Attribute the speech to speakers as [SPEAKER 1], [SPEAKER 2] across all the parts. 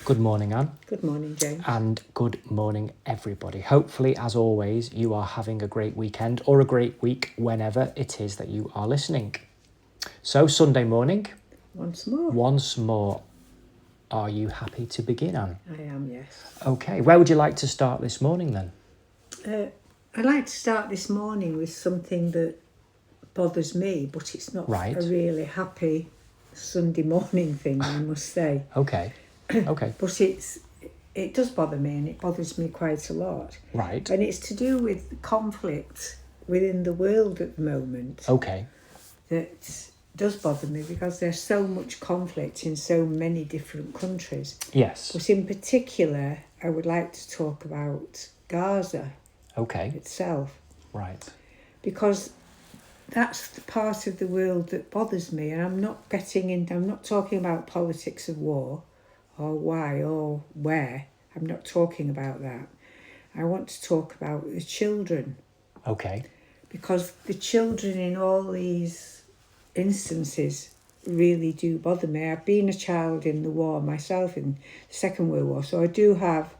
[SPEAKER 1] Good morning, Anne.
[SPEAKER 2] Good morning, James.
[SPEAKER 1] And good morning, everybody. Hopefully, as always, you are having a great weekend or a great week whenever it is that you are listening. So, Sunday morning.
[SPEAKER 2] Once more.
[SPEAKER 1] Once more. Are you happy to begin, Anne?
[SPEAKER 2] I am, yes.
[SPEAKER 1] Okay. Where would you like to start this morning then?
[SPEAKER 2] I'd like to start this morning with something that bothers me, but it's not
[SPEAKER 1] Right.
[SPEAKER 2] a really happy Sunday morning thing, I must say.
[SPEAKER 1] Okay.
[SPEAKER 2] But it does bother me, and it bothers me quite a lot.
[SPEAKER 1] Right.
[SPEAKER 2] And it's to do with conflict within the world at the moment.
[SPEAKER 1] Okay.
[SPEAKER 2] That does bother me because there's so much conflict in so many different countries.
[SPEAKER 1] Yes.
[SPEAKER 2] But in particular, I would like to talk about Gaza itself.
[SPEAKER 1] Right.
[SPEAKER 2] Because that's the part of the world that bothers me, and I'm not talking about politics of war or why or where. I'm not talking about that. I want to talk about the children.
[SPEAKER 1] Okay.
[SPEAKER 2] Because the children in all these instances really do bother me. I've been a child in the war myself, in the Second World War, so I do have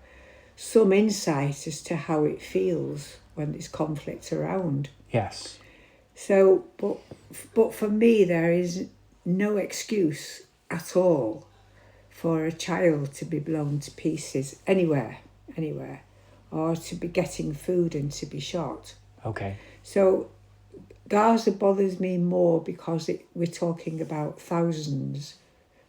[SPEAKER 2] some insight as to how it feels when there's conflict around.
[SPEAKER 1] Yes.
[SPEAKER 2] So, but for me, there is no excuse at all for a child to be blown to pieces anywhere, or to be getting food and to be shot.
[SPEAKER 1] Okay.
[SPEAKER 2] So Gaza bothers me more because we're talking about thousands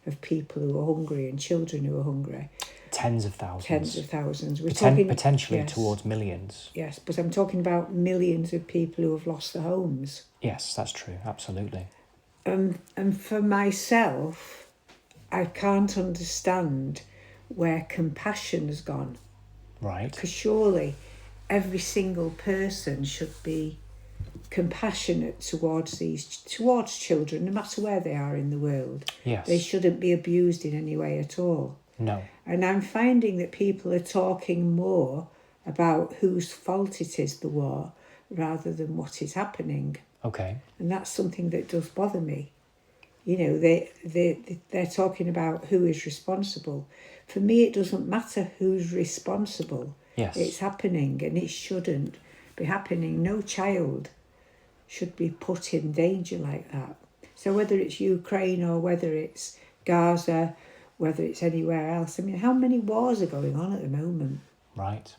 [SPEAKER 2] of people who are hungry and children who are hungry.
[SPEAKER 1] Tens of thousands.
[SPEAKER 2] We're talking
[SPEAKER 1] potentially towards millions.
[SPEAKER 2] Yes, but I'm talking about millions of people who have lost their homes.
[SPEAKER 1] Yes, that's true. Absolutely.
[SPEAKER 2] And for myself, I can't understand where compassion has gone.
[SPEAKER 1] Right.
[SPEAKER 2] Because surely every single person should be compassionate towards children, no matter where they are in the world.
[SPEAKER 1] Yes.
[SPEAKER 2] They shouldn't be abused in any way at all.
[SPEAKER 1] No.
[SPEAKER 2] And I'm finding that people are talking more about whose fault it is, the war, rather than what is happening.
[SPEAKER 1] Okay.
[SPEAKER 2] And that's something that does bother me. You know, they're talking about who is responsible. For me, it doesn't matter who's responsible.
[SPEAKER 1] Yes.
[SPEAKER 2] It's happening, and it shouldn't be happening. No child should be put in danger like that. So whether it's Ukraine or whether it's Gaza, whether it's anywhere else, I mean, how many wars are going on at the moment?
[SPEAKER 1] Right.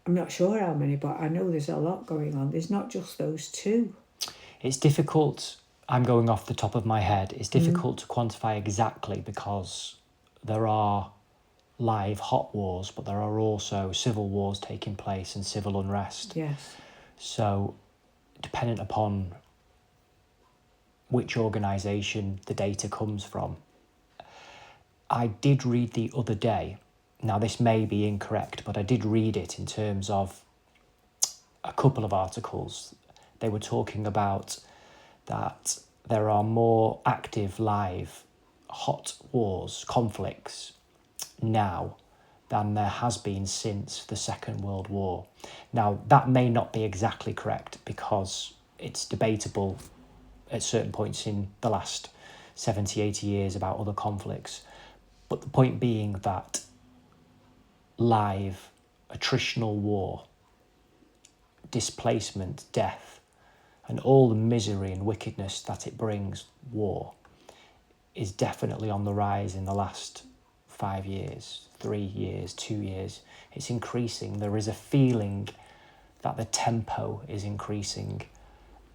[SPEAKER 2] I'm not sure how many, but I know there's a lot going on. There's not just those two.
[SPEAKER 1] It's difficult. I'm going off the top of my head. It's difficult to quantify exactly because there are live hot wars, but there are also civil wars taking place and civil unrest.
[SPEAKER 2] Yes.
[SPEAKER 1] So, dependent upon which organisation the data comes from. I did read the other day, now this may be incorrect, but I did read it in terms of a couple of articles. They were talking about that there are more active live hot wars, conflicts now than there has been since the Second World War. Now, that may not be exactly correct because it's debatable at certain points in the last 70, 80 years about other conflicts. But the point being that live attritional war, displacement, death, and all the misery and wickedness that it brings, war, is definitely on the rise in the last 5 years, 3 years, 2 years. It's increasing. There is a feeling that the tempo is increasing,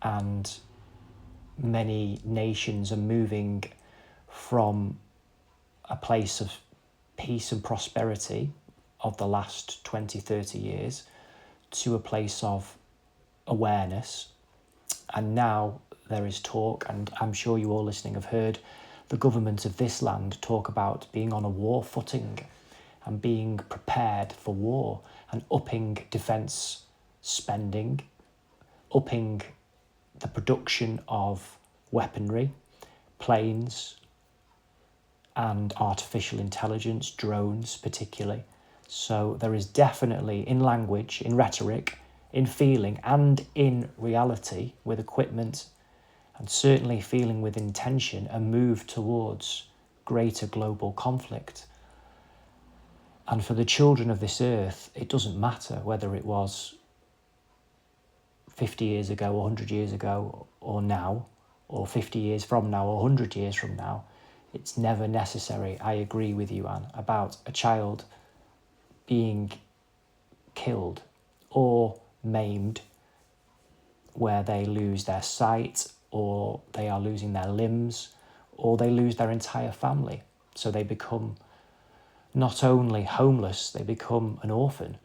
[SPEAKER 1] and many nations are moving from a place of peace and prosperity of the last 20, 30 years to a place of awareness. And now there is talk, and I'm sure you all listening have heard the government of this land talk about being on a war footing and being prepared for war and upping defence spending, upping the production of weaponry, planes, and artificial intelligence, drones particularly. So there is definitely, in language, in rhetoric, in feeling, and in reality with equipment, and certainly feeling with intention, a move towards greater global conflict. And for the children of this earth, it doesn't matter whether it was 50 years ago, 100 years ago, or now, or 50 years from now, or 100 years from now. It's never necessary, I agree with you, Anne, about a child being killed or maimed where they lose their sight, or they are losing their limbs, or they lose their entire family. So they become not only homeless, they become an orphan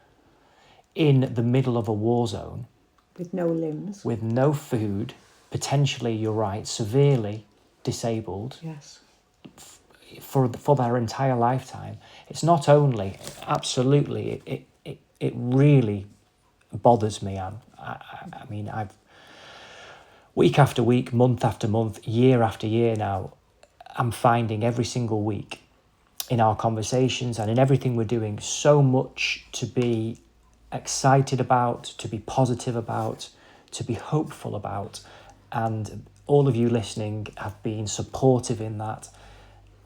[SPEAKER 1] in the middle of a war zone.
[SPEAKER 2] With no limbs.
[SPEAKER 1] With no food, potentially, you're right, severely disabled.
[SPEAKER 2] Yes.
[SPEAKER 1] For their entire lifetime. It's not only, absolutely, it really bothers me, Anne. I mean, I've week after week, month after month, year after year now, I'm finding every single week in our conversations and in everything we're doing so much to be excited about, to be positive about, to be hopeful about. And all of you listening have been supportive in that.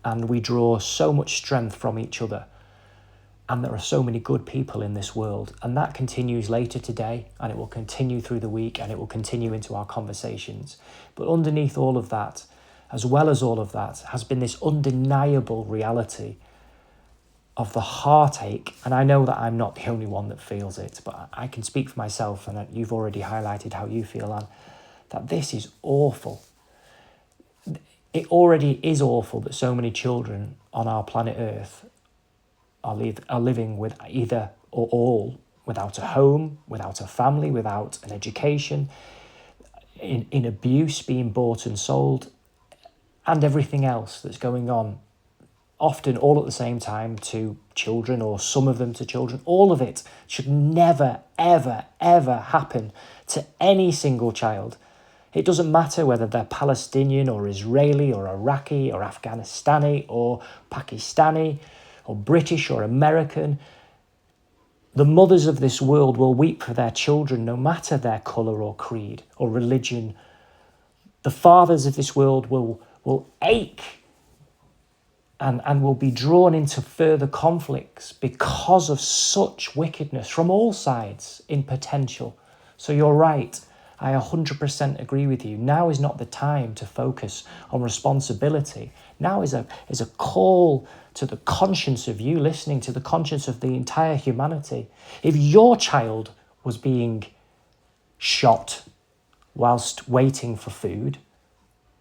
[SPEAKER 1] And we draw so much strength from each other. And there are so many good people in this world. And that continues later today, and it will continue through the week, and it will continue into our conversations. But underneath all of that, as well as all of that, has been this undeniable reality of the heartache. And I know that I'm not the only one that feels it, but I can speak for myself, and you've already highlighted how you feel, Anne, that this is awful. It already is awful that so many children on our planet Earth are living with either or all without a home, without a family, without an education, in abuse, being bought and sold, and everything else that's going on, often all at the same time to children, or some of them to children. All of it should never, ever, ever happen to any single child. It doesn't matter whether they're Palestinian or Israeli or Iraqi or Afghanistani or Pakistani or British or American. The mothers of this world will weep for their children no matter their colour or creed or religion. The fathers of this world will ache and will be drawn into further conflicts because of such wickedness from all sides in potential. So you're right. I 100% agree with you. Now is not the time to focus on responsibility. Now is a call to the conscience of you listening, to the conscience of the entire humanity. If your child was being shot whilst waiting for food,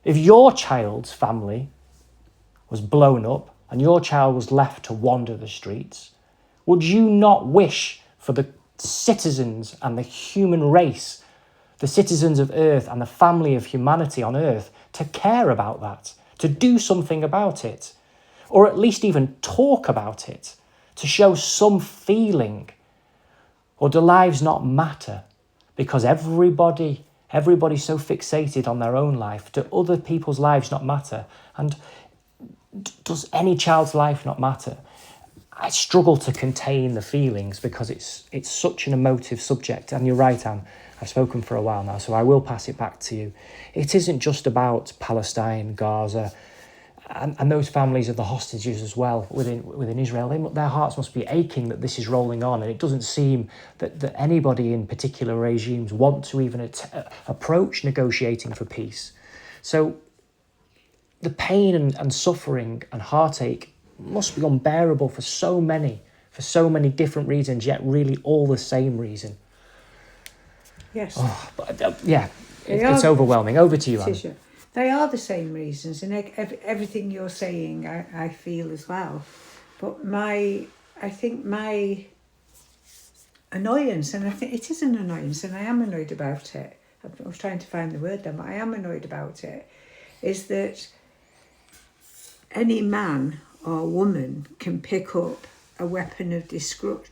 [SPEAKER 1] if your child's family was blown up and your child was left to wander the streets, would you not wish for the citizens and the human race, the citizens of Earth and the family of humanity on Earth, to care about that, to do something about it, or at least even talk about it, to show some feeling? Or do lives not matter because everybody's so fixated on their own life? Do other people's lives not matter? And does any child's life not matter? I struggle to contain the feelings because it's such an emotive subject. And you're right, Anne, I've spoken for a while now, so I will pass it back to you. It isn't just about Palestine, Gaza, and those families of the hostages as well within Israel. Their hearts must be aching that this is rolling on, and it doesn't seem that anybody in particular regimes want to even approach negotiating for peace. So the pain and suffering and heartache must be unbearable for so many different reasons, yet really all the same reason.
[SPEAKER 2] Yes.
[SPEAKER 1] Oh, but, it's overwhelming. Over to you, Anne.
[SPEAKER 2] They are the same reasons, and everything you're saying, I feel as well. But I think my annoyance, and I think it is an annoyance, and I am annoyed about it. I was trying to find the word then, but I am annoyed about it, is that any man or woman can pick up a weapon of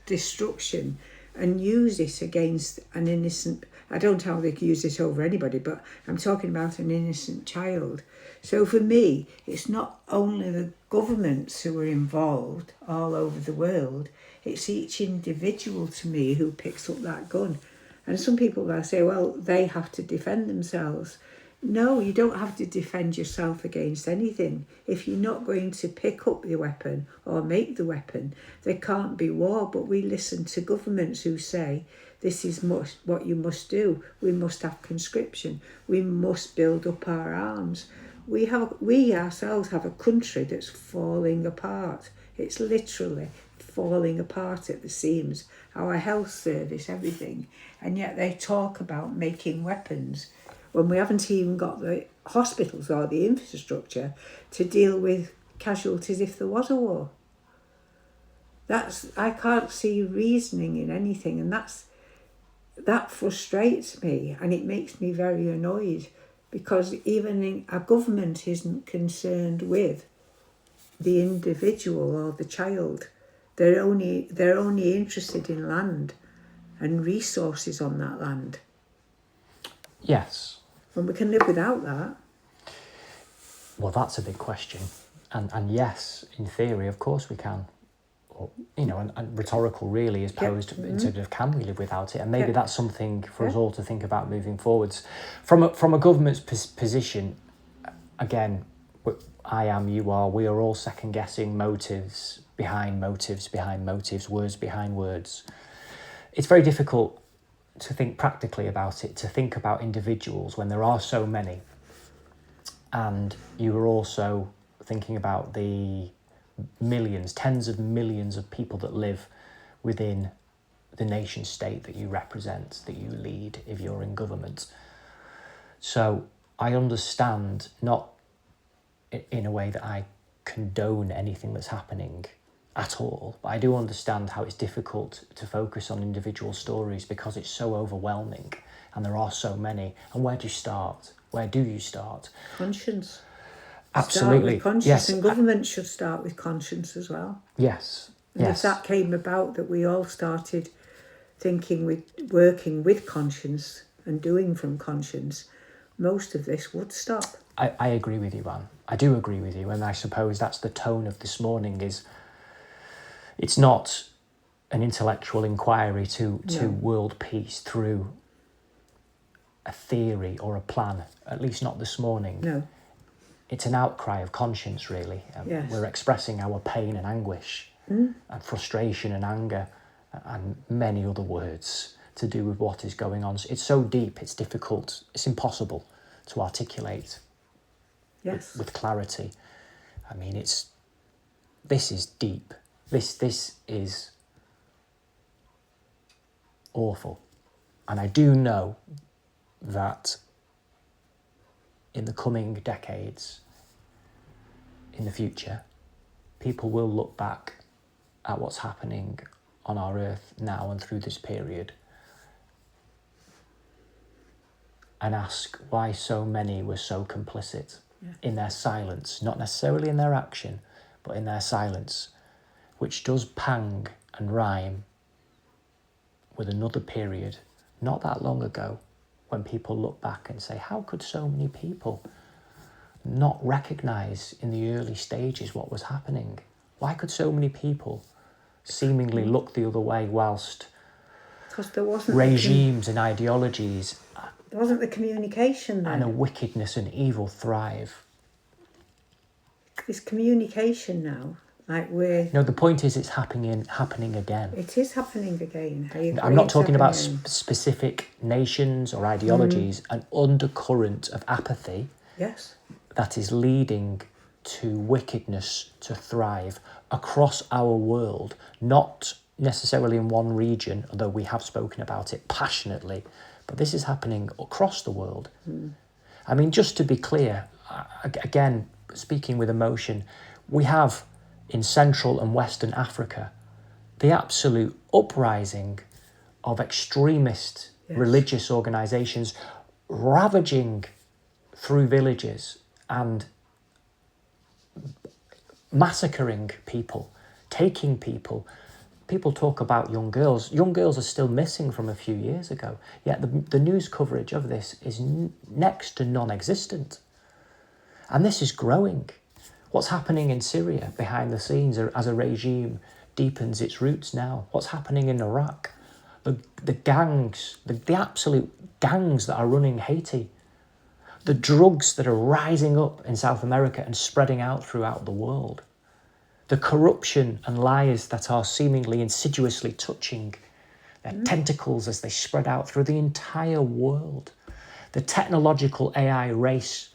[SPEAKER 2] destruction and use it against an innocent. I don't know how they can use it over anybody, but I'm talking about an innocent child. So for me, it's not only the governments who are involved all over the world, it's each individual to me who picks up that gun. And some people will say, well, they have to defend themselves. No, you don't have to defend yourself against anything. If you're not going to pick up the weapon or make the weapon, there can't be war. But we listen to governments who say this is what you must do. We must have conscription. We must build up our arms. We ourselves have a country that's falling apart. It's literally falling apart at the seams. Our health service, everything. And yet they talk about making weapons when we haven't even got the hospitals or the infrastructure to deal with casualties if there was a war. I can't see reasoning in anything, and that frustrates me, and it makes me very annoyed, because even our government isn't concerned with the individual or the child. They're only interested in land and resources on that land.
[SPEAKER 1] Yes.
[SPEAKER 2] And we can live without that.
[SPEAKER 1] Well, that's a big question. And yes, in theory, of course we can. Or, and rhetorical really is posed in terms of, can we live without it? And maybe that's something for us all to think about moving forwards. From a government's position, again, I am, you are, we are all second guessing motives behind motives, words behind words. It's very difficult to think practically about it, to think about individuals when there are so many. And you are also thinking about the millions, tens of millions of people that live within the nation state that you represent, that you lead if you're in government. So I understand, not in a way that I condone anything that's happening at all, but I do understand how it's difficult to focus on individual stories because it's so overwhelming and there are so many. And where do you start? Where do you start?
[SPEAKER 2] Conscience.
[SPEAKER 1] Absolutely.
[SPEAKER 2] Start with conscience,
[SPEAKER 1] yes.
[SPEAKER 2] And government should start with conscience as well.
[SPEAKER 1] Yes.
[SPEAKER 2] And
[SPEAKER 1] yes.
[SPEAKER 2] if that came about, that we all started working with conscience and doing from conscience, most of this would stop.
[SPEAKER 1] I agree with you, Anne. I do agree with you, and I suppose that's the tone of this morning. Is it's not an intellectual inquiry to world peace through a theory or a plan, at least not this morning.
[SPEAKER 2] No.
[SPEAKER 1] It's an outcry of conscience, really.
[SPEAKER 2] Yes.
[SPEAKER 1] We're expressing our pain and anguish and frustration and anger and many other words to do with what is going on. It's so deep, it's difficult, it's impossible to articulate with clarity. I mean, this is deep. This is awful. And I do know that in the coming decades, in the future, people will look back at what's happening on our earth now and through this period and ask why so many were so complicit in their silence, not necessarily in their action, but in their silence, which does pang and rhyme with another period not that long ago, when people look back and say, how could so many people not recognise in the early stages what was happening? Why could so many people seemingly look the other way whilst
[SPEAKER 2] there wasn't
[SPEAKER 1] regimes and ideologies
[SPEAKER 2] there wasn't the communication then.
[SPEAKER 1] And a wickedness and evil thrive?
[SPEAKER 2] This communication now,
[SPEAKER 1] No, the point is it's happening again.
[SPEAKER 2] It is happening again.
[SPEAKER 1] I'm not talking about specific nations or ideologies. An undercurrent of apathy that is leading to wickedness to thrive across our world, not necessarily in one region, although we have spoken about it passionately, but this is happening across the world. I mean, just to be clear, again, speaking with emotion, we have in Central and Western Africa the absolute uprising of extremist religious organisations ravaging through villages and massacring people, taking people. People talk about young girls. Young girls are still missing from a few years ago. Yet the news coverage of this is next to non-existent. And this is growing. What's happening in Syria behind the scenes as a regime deepens its roots now? What's happening in Iraq? The gangs, the absolute gangs that are running Haiti. The drugs that are rising up in South America and spreading out throughout the world. The corruption and lies that are seemingly insidiously touching their tentacles as they spread out through the entire world. The technological AI race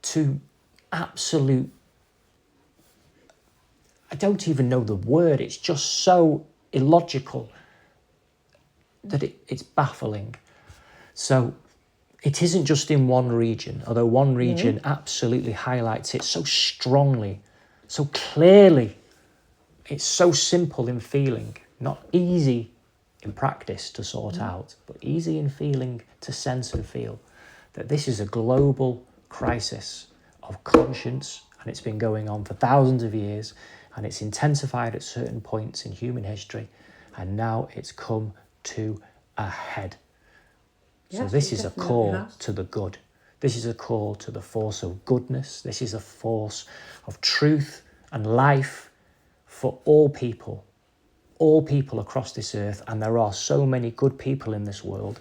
[SPEAKER 1] to absolute, I don't even know the word, it's just so illogical that it's baffling. So it isn't just in one region, although one region absolutely highlights it so strongly, so clearly. It's so simple in feeling, not easy in practice to sort out, but easy in feeling to sense and feel that this is a global crisis of conscience, and it's been going on for thousands of years, and it's intensified at certain points in human history, and now it's come to a head. So this is a call to the good. This is a call to the force of goodness. This is a force of truth and life for all people across this earth. And there are so many good people in this world,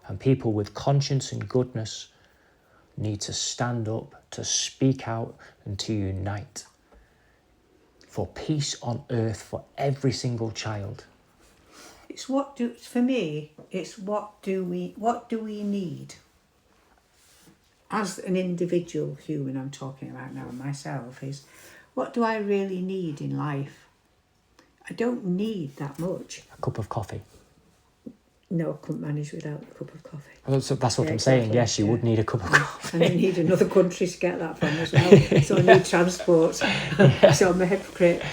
[SPEAKER 1] and people with conscience and goodness need to stand up, to speak out, and to unite for peace on earth for every single child.
[SPEAKER 2] It's what do we need as an individual human, I'm talking about now, myself, is what do I really need in life? I don't need that much.
[SPEAKER 1] A cup of coffee.
[SPEAKER 2] No, I couldn't manage without a cup of coffee.
[SPEAKER 1] Well, so that's what I'm saying. Yes, you would need a cup of coffee.
[SPEAKER 2] And I need another country to get that from as well. So I need transport. So I'm a hypocrite.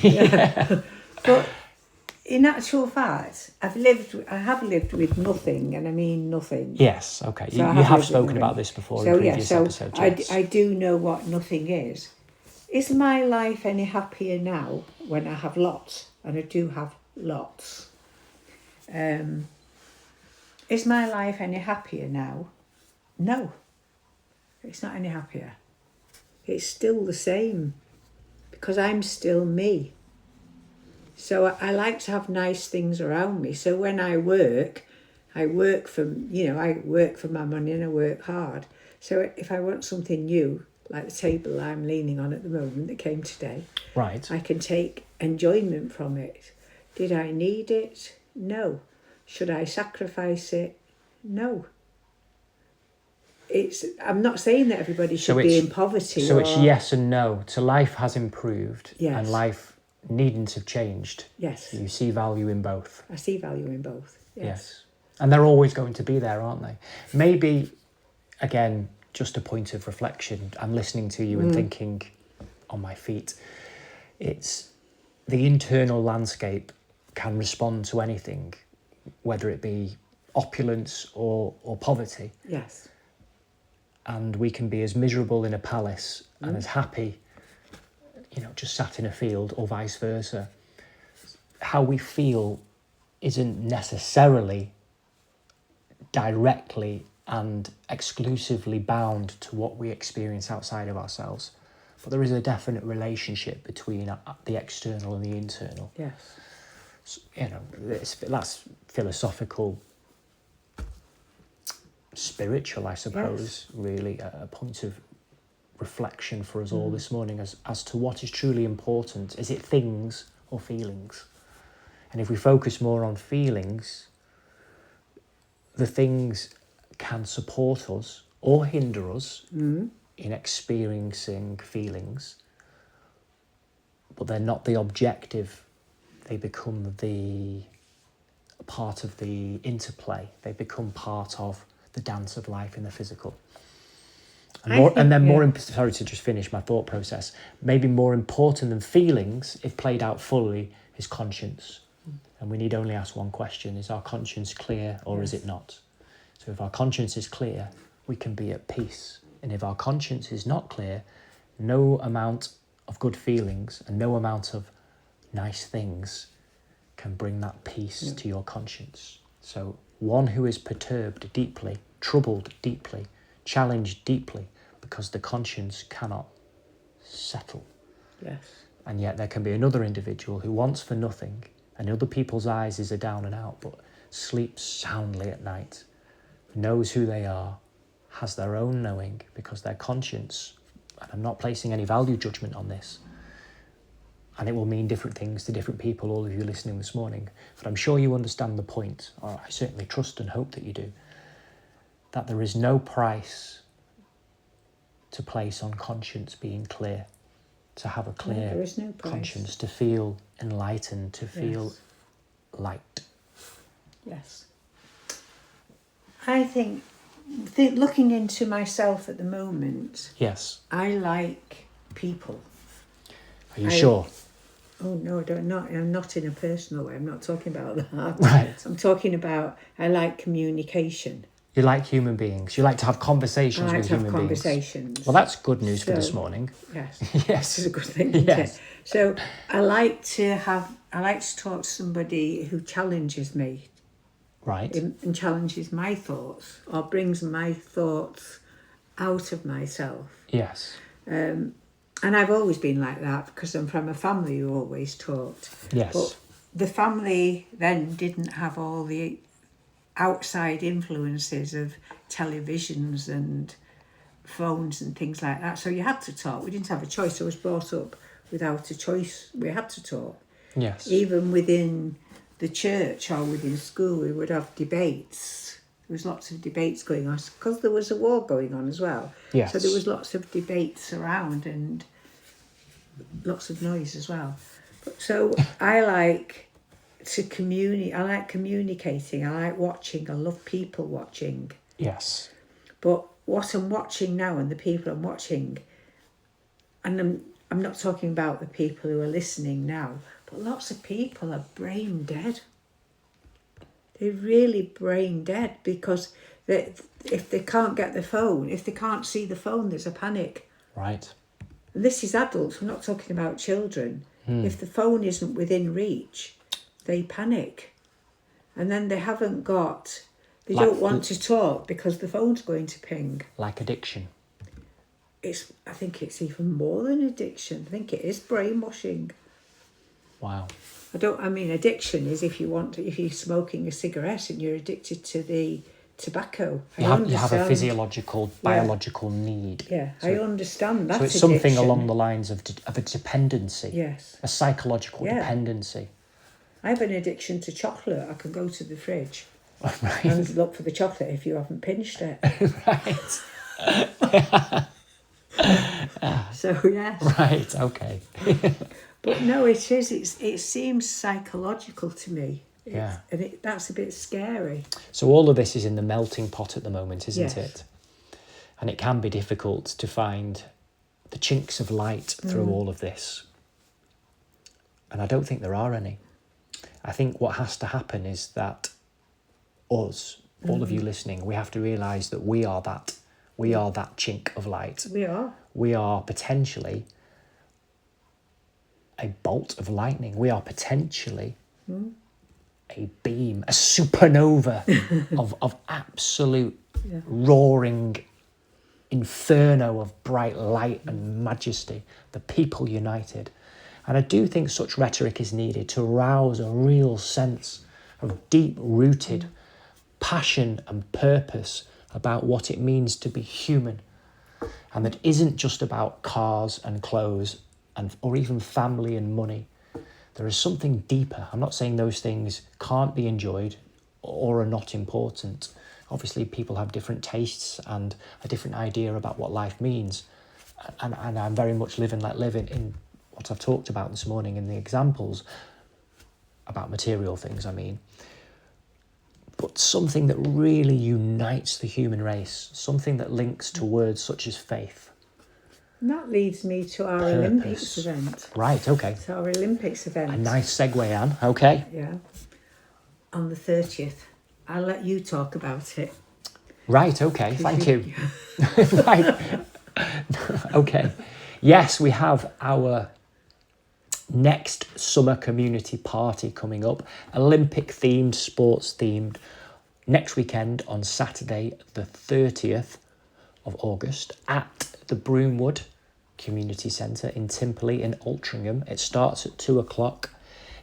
[SPEAKER 1] Yeah.
[SPEAKER 2] But in actual fact, I have lived with nothing, and I mean nothing.
[SPEAKER 1] Yes, okay.
[SPEAKER 2] So
[SPEAKER 1] you have spoken about this before in previous episodes. Yes.
[SPEAKER 2] I do know what nothing is. Is my life any happier now when I have lots? And I do have lots. Is my life any happier now? No. It's not any happier. It's still the same, because I'm still me. So I like to have nice things around me. So when I work for my money and I work hard. So if I want something new, like the table I'm leaning on at the moment that came today,
[SPEAKER 1] right,
[SPEAKER 2] I can take enjoyment from it. Did I need it? No. Should I sacrifice it? No. I'm not saying that everybody should be in poverty.
[SPEAKER 1] So it's yes and no. So life has improved, and life needn't have changed.
[SPEAKER 2] Yes.
[SPEAKER 1] You see value in both.
[SPEAKER 2] I see value in both. Yes.
[SPEAKER 1] And they're always going to be there, aren't they? Maybe, again, just a point of reflection. I'm listening to you and thinking on my feet. It's the internal landscape can respond to anything, whether it be opulence or poverty.
[SPEAKER 2] Yes.
[SPEAKER 1] And we can be as miserable in a palace and as happy, just sat in a field, or vice versa. How we feel isn't necessarily directly and exclusively bound to what we experience outside of ourselves. But there is a definite relationship between the external and the internal.
[SPEAKER 2] Yes.
[SPEAKER 1] That's philosophical, spiritual, I suppose, really, a point of reflection for us all this morning as to what is truly important. Is it things or feelings? And if we focus more on feelings, the things can support us or hinder us in experiencing feelings, but they're not the objective. They become the part of the interplay. They become part of the dance of life in the physical. Sorry to just finish my thought process, maybe more important than feelings, if played out fully, is conscience. And we need only ask one question: is our conscience clear or is it not? So if our conscience is clear, we can be at peace. And if our conscience is not clear, no amount of good feelings and no amount of nice things can bring that peace to your conscience. So one who is perturbed deeply, troubled deeply, challenged deeply, because the conscience cannot settle.
[SPEAKER 2] Yes.
[SPEAKER 1] And yet there can be another individual who wants for nothing, and other people's eyes are down and out, but sleeps soundly at night, knows who they are, has their own knowing, because their conscience, and I'm not placing any value judgment on this, and it will mean different things to different people, all of you listening this morning, but I'm sure you understand the point, or I certainly trust and hope that you do, that there is no price to place on conscience being clear, to have a clear
[SPEAKER 2] there is no price.
[SPEAKER 1] conscience, to feel enlightened, to feel light.
[SPEAKER 2] Yes. I think looking into myself at the moment,
[SPEAKER 1] Yes.
[SPEAKER 2] I like people.
[SPEAKER 1] Are you sure?
[SPEAKER 2] Oh no, I don't. Not. I'm not in a personal way. I'm not talking about that.
[SPEAKER 1] Right.
[SPEAKER 2] I'm talking about. I like communication.
[SPEAKER 1] You like human beings. You like to have conversations
[SPEAKER 2] I like
[SPEAKER 1] with
[SPEAKER 2] to have
[SPEAKER 1] human
[SPEAKER 2] conversations.
[SPEAKER 1] beings. Well, that's good news for this morning.
[SPEAKER 2] Yes.
[SPEAKER 1] Yes.
[SPEAKER 2] This is a good thing, isn't
[SPEAKER 1] Yes.
[SPEAKER 2] it? So I like to talk to somebody who challenges me.
[SPEAKER 1] Right.
[SPEAKER 2] And challenges my thoughts, or brings my thoughts out of myself.
[SPEAKER 1] Yes.
[SPEAKER 2] And I've always been like that because I'm from a family who always talked.
[SPEAKER 1] Yes.
[SPEAKER 2] But the family then didn't have all the outside influences of televisions and phones and things like that. So you had to talk. We didn't have a choice. I was brought up without a choice. We had to talk.
[SPEAKER 1] Yes.
[SPEAKER 2] Even within the church or within school, we would have debates. There was lots of debates going on because there was a war going on as well.
[SPEAKER 1] Yes.
[SPEAKER 2] So there was lots of debates around and lots of noise as well. So I like to communicate. I like communicating. I like watching. I love people watching.
[SPEAKER 1] Yes.
[SPEAKER 2] But what I'm watching now and the people I'm watching, and I'm not talking about the people who are listening now, but lots of people are brain dead. They're really brain dead because if they can't get the phone, if they can't see the phone, there's a panic.
[SPEAKER 1] Right.
[SPEAKER 2] And this is adults, we're not talking about children. If the phone isn't within reach, they panic. And then they don't want to talk because the phone's going to ping.
[SPEAKER 1] Like addiction.
[SPEAKER 2] I think it's even more than addiction. I think it is brainwashing.
[SPEAKER 1] Wow.
[SPEAKER 2] Addiction is if you're smoking a cigarette and you're addicted to the tobacco.
[SPEAKER 1] You have a physiological, biological need.
[SPEAKER 2] Yeah, so I understand that.
[SPEAKER 1] So it's
[SPEAKER 2] addiction.
[SPEAKER 1] something along the lines of a dependency.
[SPEAKER 2] Yes.
[SPEAKER 1] A psychological dependency.
[SPEAKER 2] I have an addiction to chocolate. I can go to the fridge
[SPEAKER 1] Right.
[SPEAKER 2] and look for the chocolate if you haven't pinched it.
[SPEAKER 1] Right.
[SPEAKER 2] So, yes.
[SPEAKER 1] Right, okay.
[SPEAKER 2] But no, it is. It seems psychological to me.
[SPEAKER 1] Yeah.
[SPEAKER 2] And that's a bit scary.
[SPEAKER 1] So all of this is in the melting pot at the moment, isn't
[SPEAKER 2] Yes.
[SPEAKER 1] it? And it can be difficult to find the chinks of light through all of this. And I don't think there are any. I think what has to happen is that us, all of you listening, we have to realise that we are that chink of light.
[SPEAKER 2] We are.
[SPEAKER 1] We are potentially a bolt of lightning. We are potentially a beam, a supernova of absolute roaring inferno of bright light and majesty, the people united. And I do think such rhetoric is needed to rouse a real sense of deep-rooted passion and purpose about what it means to be human. And that isn't just about cars and clothes or even family and money. There is something deeper. I'm not saying those things can't be enjoyed or are not important. Obviously, people have different tastes and a different idea about what life means. And I'm very much living in what I've talked about this morning in the examples about material things, I mean. But something that really unites the human race, something that links to words such as faith.
[SPEAKER 2] And that leads me to our
[SPEAKER 1] Purpose.
[SPEAKER 2] Olympics event.
[SPEAKER 1] Right, okay.
[SPEAKER 2] To our Olympics event.
[SPEAKER 1] A nice segue, Anne. Okay.
[SPEAKER 2] Yeah. On the 30th. I'll let you talk about it.
[SPEAKER 1] Right, okay. Thank you. Right. Okay. Yes, we have our next summer community party coming up. Olympic themed, sports themed. Next weekend on Saturday, the 30th of August at the Broomwood Community Centre in Timperley in Altrincham. It starts at 2:00.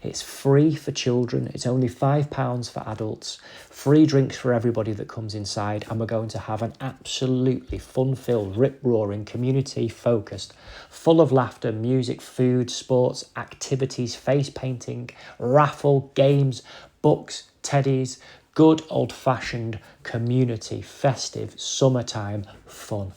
[SPEAKER 1] It's free for children. It's only £5 for adults. Free drinks for everybody that comes inside. And we're going to have an absolutely fun-filled, rip-roaring, community-focused, full of laughter, music, food, sports, activities, face painting, raffle, games, books, teddies, good old-fashioned community, festive, summertime fun.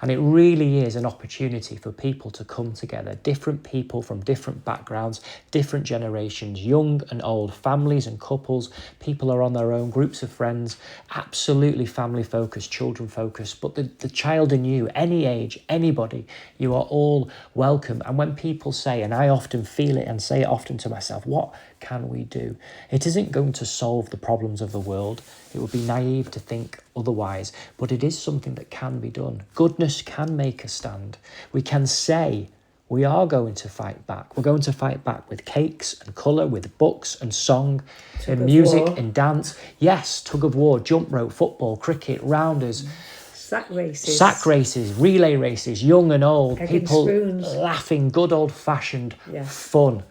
[SPEAKER 1] And it really is an opportunity for people to come together, different people from different backgrounds, different generations, young and old, families and couples. People are on their own, groups of friends, absolutely family focused, children focused. But the child in you, any age, anybody, you are all welcome. And when people say, and I often feel it and say it often to myself, what can we do? It isn't going to solve the problems of the world. It would be naive to think otherwise, but it is something that can be done. Goodness can make a stand. We can say we are going to fight back. We're going to fight back with cakes and colour, with books and song, and music and dance. Yes, tug of war, jump rope, football, cricket, rounders,
[SPEAKER 2] sack races,
[SPEAKER 1] relay races, young and old,
[SPEAKER 2] egg
[SPEAKER 1] people
[SPEAKER 2] and spoons,
[SPEAKER 1] laughing, good old-fashioned fun.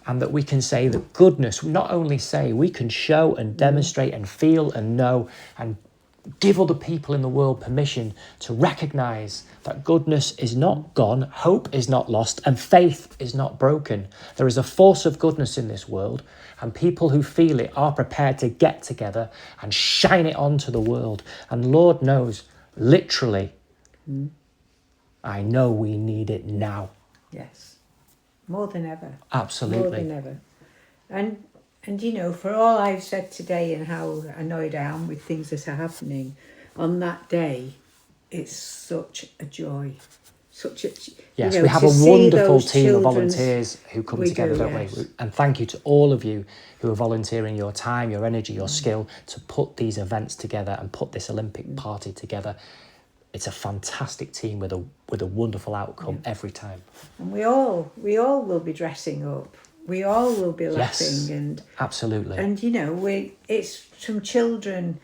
[SPEAKER 1] And that we can say that goodness, not only say, we can show and demonstrate and feel and know and give other people in the world permission to recognise that goodness is not gone, hope is not lost, and faith is not broken. There is a force of goodness in this world, and people who feel it are prepared to get together and shine it onto the world. And Lord knows, literally, I know we need it now.
[SPEAKER 2] Yes. More than ever.
[SPEAKER 1] Absolutely.
[SPEAKER 2] More than ever. And you know, for all I've said today and how annoyed I am with things that are happening, on that day, it's such a joy.
[SPEAKER 1] Yes, we have a wonderful team of volunteers who come together, don't we? And thank you to all of you who are volunteering your time, your energy, your skill to put these events together and put this Olympic party together. It's a fantastic team with a wonderful outcome every time. And
[SPEAKER 2] we all will be dressing up. We all will be laughing and
[SPEAKER 1] absolutely.
[SPEAKER 2] And you know, it's from children,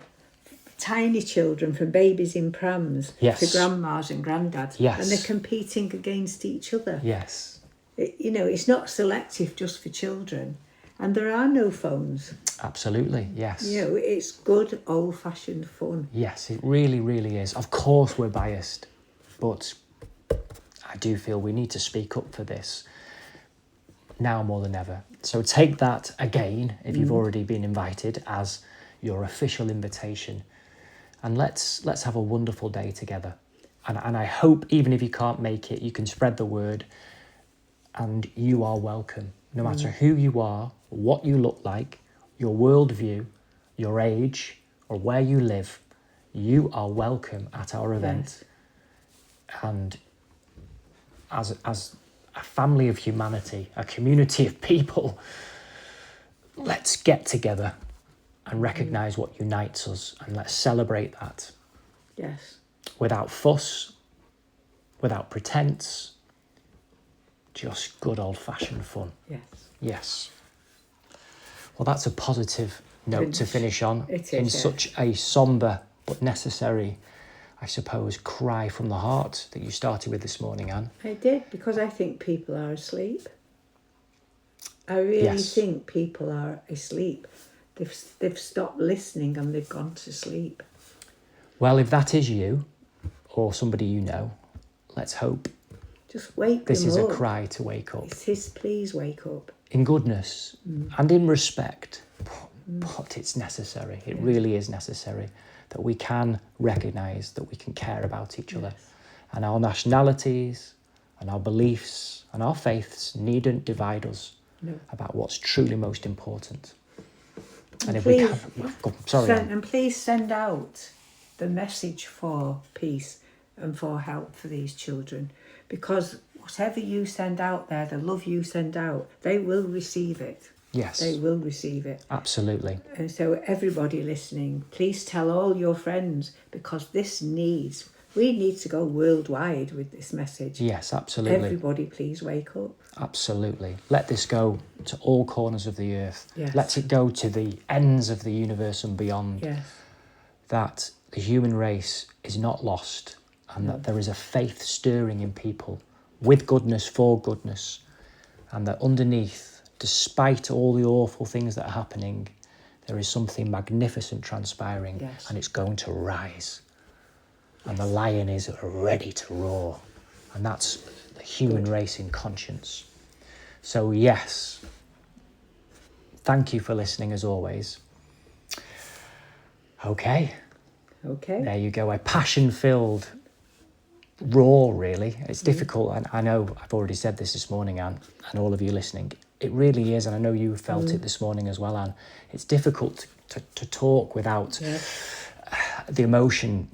[SPEAKER 2] tiny children, from babies in prams to grandmas and granddads, and they're competing against each other.
[SPEAKER 1] Yes.
[SPEAKER 2] You know, it's not selective just for children, and there are no phones.
[SPEAKER 1] Absolutely, yes.
[SPEAKER 2] You know, it's good old-fashioned fun.
[SPEAKER 1] Yes, it really, really is. Of course we're biased, but I do feel we need to speak up for this now more than ever. So take that again, if you've already been invited, as your official invitation. And let's have a wonderful day together. And I hope, even if you can't make it, you can spread the word, and you are welcome. No matter who you are, what you look like, your worldview, your age, or where you live, you are welcome at our event. And as a family of humanity, a community of people, let's get together and recognise what unites us, and let's celebrate that.
[SPEAKER 2] Yes.
[SPEAKER 1] Without fuss, without pretense, just good old-fashioned fun.
[SPEAKER 2] Yes.
[SPEAKER 1] Yes. Well, that's a positive note to finish on.
[SPEAKER 2] It is,
[SPEAKER 1] in such a sombre but necessary, I suppose, cry from the heart that you started with this morning, Anne.
[SPEAKER 2] I did, because I think people are asleep. I really think people are asleep. They've stopped listening and they've gone to sleep.
[SPEAKER 1] Well, if that is you or somebody you know, let's hope.
[SPEAKER 2] Just wake them up.
[SPEAKER 1] This is a cry to wake up.
[SPEAKER 2] It's his please wake up.
[SPEAKER 1] In goodness and in respect, but it's necessary. It really is necessary that we can recognise that we can care about each other. And our nationalities and our beliefs and our faiths needn't divide us about what's truly most important. And if we can...
[SPEAKER 2] And please send out the message for peace and for help for these children, because whatever you send out there, the love you send out, they will receive it.
[SPEAKER 1] Yes.
[SPEAKER 2] They will receive it.
[SPEAKER 1] Absolutely.
[SPEAKER 2] And so everybody listening, please tell all your friends, because we need to go worldwide with this message.
[SPEAKER 1] Yes, absolutely.
[SPEAKER 2] Everybody please wake up.
[SPEAKER 1] Absolutely. Let this go to all corners of the earth.
[SPEAKER 2] Yes.
[SPEAKER 1] Let it go to the ends of the universe and beyond.
[SPEAKER 2] Yes.
[SPEAKER 1] That the human race is not lost, and that there is a faith stirring in people with goodness for goodness, and that underneath despite all the awful things that are happening, there is something magnificent transpiring,
[SPEAKER 2] Yes.
[SPEAKER 1] and it's going to rise. And the lion is ready to roar. And that's the human race in conscience. So yes, thank you for listening as always. Okay,
[SPEAKER 2] Okay.
[SPEAKER 1] there you go. A passion-filled roar, really. It's difficult, and I know I've already said this morning, Anne, and all of you listening. It really is, and I know you felt it this morning as well, Anne. It's difficult to talk without the emotion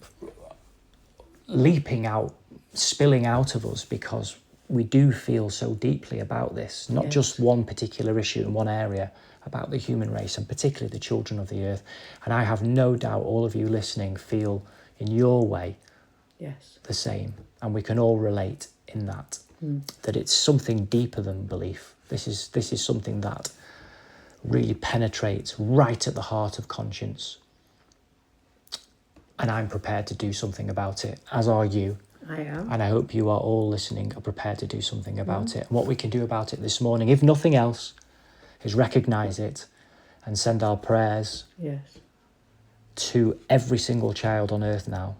[SPEAKER 1] leaping out, spilling out of us, because we do feel so deeply about this, not just one particular issue in one area, about the human race and particularly the children of the earth. And I have no doubt all of you listening feel in your way the same, and we can all relate in that, that it's something deeper than belief. This is something that really penetrates right at the heart of conscience. And I'm prepared to do something about it, as are you.
[SPEAKER 2] I am.
[SPEAKER 1] And I hope you are all listening are prepared to do something about it. And what we can do about it this morning, if nothing else, is recognise it and send our prayers to every single child on earth now,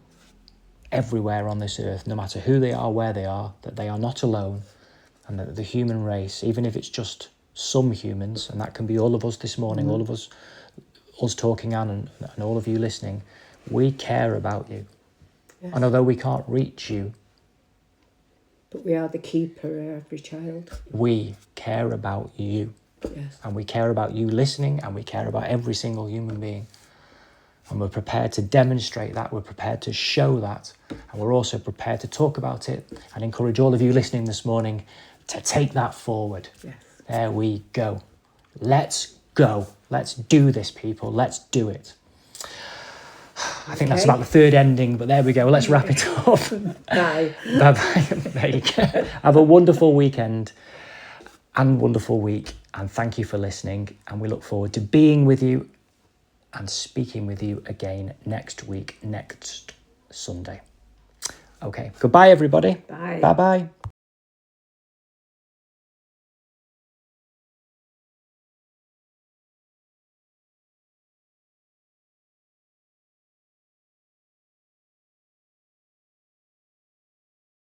[SPEAKER 1] everywhere on this earth, no matter who they are, where they are, that they are not alone, and that the human race, even if it's just some humans, and that can be all of us this morning, all of us talking, Anne, and all of you listening, we care about you. And although we can't reach you,
[SPEAKER 2] but we are the keeper of every child.
[SPEAKER 1] We care about you.
[SPEAKER 2] Yes.
[SPEAKER 1] And we care about you listening, and we care about every single human being. And we're prepared to demonstrate that, we're prepared to show that, and we're also prepared to talk about it and encourage all of you listening this morning to take that forward.
[SPEAKER 2] Yes.
[SPEAKER 1] There we go. Let's go. Let's do this, people. Let's do it. I think that's about the third ending, but there we go. Let's wrap it up.
[SPEAKER 2] Bye.
[SPEAKER 1] Bye-bye. There you go. Have a wonderful weekend and wonderful week. And thank you for listening. And we look forward to being with you and speaking with you again next week, next Sunday. Okay. Goodbye, everybody.
[SPEAKER 2] Bye.
[SPEAKER 1] Bye-bye.